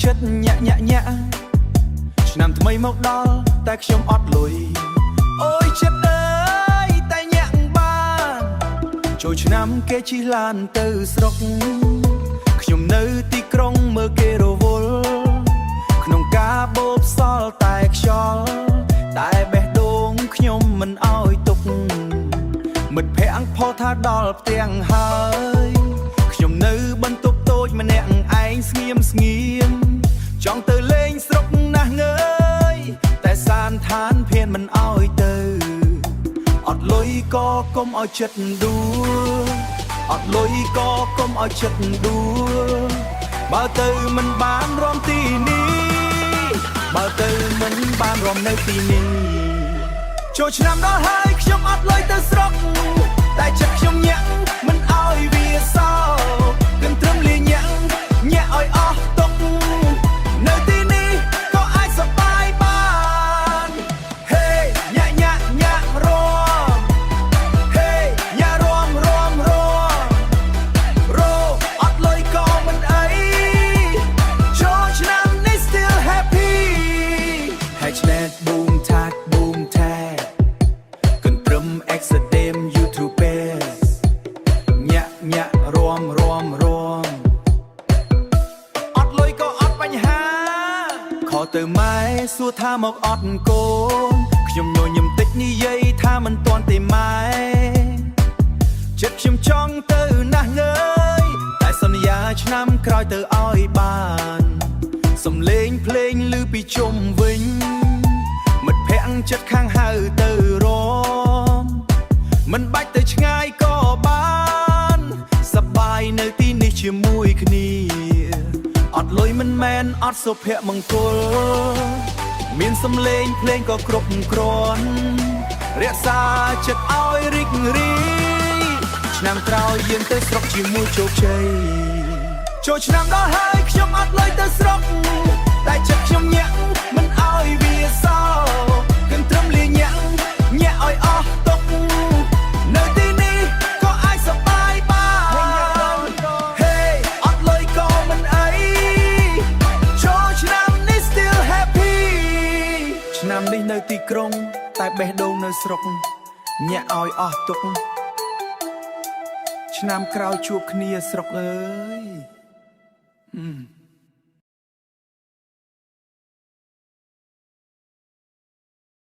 ចិត្តញាក់ញាក់ញាក់ឆ្នាំថ្មីមកដល់តែខ្ញុំអត់លុយអូយចិត្តអើយតែញាក់បានចូលឆ្នាំគេជិះឡានទៅស្រុកខ្ញុំនៅទីក្រុងមើលគេរវល់ក្នុងការបូបសល់តែខ្យល់តែបេះដូងខ្ញុំមិនអោយទុកមិត្តភ័ក្តិផុសថាដល់ផ្ទាំងហើយខ្ញុំនៅបន្ទប់តូចម្នាក់ឯងស្ងៀមស្ងៀមចង់ទៅលេងស្រុកណាស់ងើយតែសានឋានភៀនមិនអោយទៅអត់លុយក៏កុំអោយចិត្តដួលអត់លុយក៏កុំអោយចិត្តដួលបើទៅមិនបានរំទីនេះបើទៅមិនបានរំនៅទីនេះចូលឆ្នាំដល់ហើយខ្ញុំអត់លុយទៅស្រុកតែចិត្តខ្ញុំញាក់មិនអោយវាសោគិនត្រឹមលាញាក់ញាក់អោយអស់ទុកនៅទីនេះក៏អាចសប្បាយបានហេញាក់ញាក់ញាក់រមហេញាក់រមរមរមរអត់លុយក៏មិនអីចូលឆ្នាំនេះ still happy Hashtag boom tag boom tag គិនត្រឹម Exodem YouTubers ញាក់ញាក់រមរមរមអត់លុយក៏អត់បញ្ហាខកទៅម៉ែសួរថាមកអត់កូនខ្ញុំញញឹមតិចនិយាយថាមិនទាន់ទេម៉ែចិត្តខ្ញុំចង់ទៅណាស់ងើយតែសន្យាឆ្នាំក្រោយទៅឲ្យបានសំលេងភ្លេងឮពីជុំវិញមិត្តភ័ក្តិចិត្តខាងហៅទៅរមមិនបាច់ទៅឆ្ងាយក៏បានសប្បាយនៅទីនេះជាមួយគ្នាអត់លុយមិនមែនអត់សុភមង្គលមានសំឡេងភ្លេងក៏គ្រប់គ្រាន់រក្សាចិត្តឲ្យរីករាយឆ្នាំក្រោយយើងទៅស្រុកជាមួយជោគជ័យចូលឆ្នាំដល់ហើយខ្ញុំអត់លុយទៅស្រុកតែចិត្តខ្ញុំញាក់មិនអោយវាសោគិនត្រឹមលាញាក់ញាក់អោយអស់ទុកនៅទីនេះក៏អាចសប្បាយបានហេអត់លុយក៏មិនអីចូលឆ្នាំនេះ still happy ឆ្នាំនេះនៅទីក្រុងតែបេះដូងនៅស្រុកញាក់អោយអស់ទុកឆ្នាំក្រោយជួបគ្នាស្រុកអើយ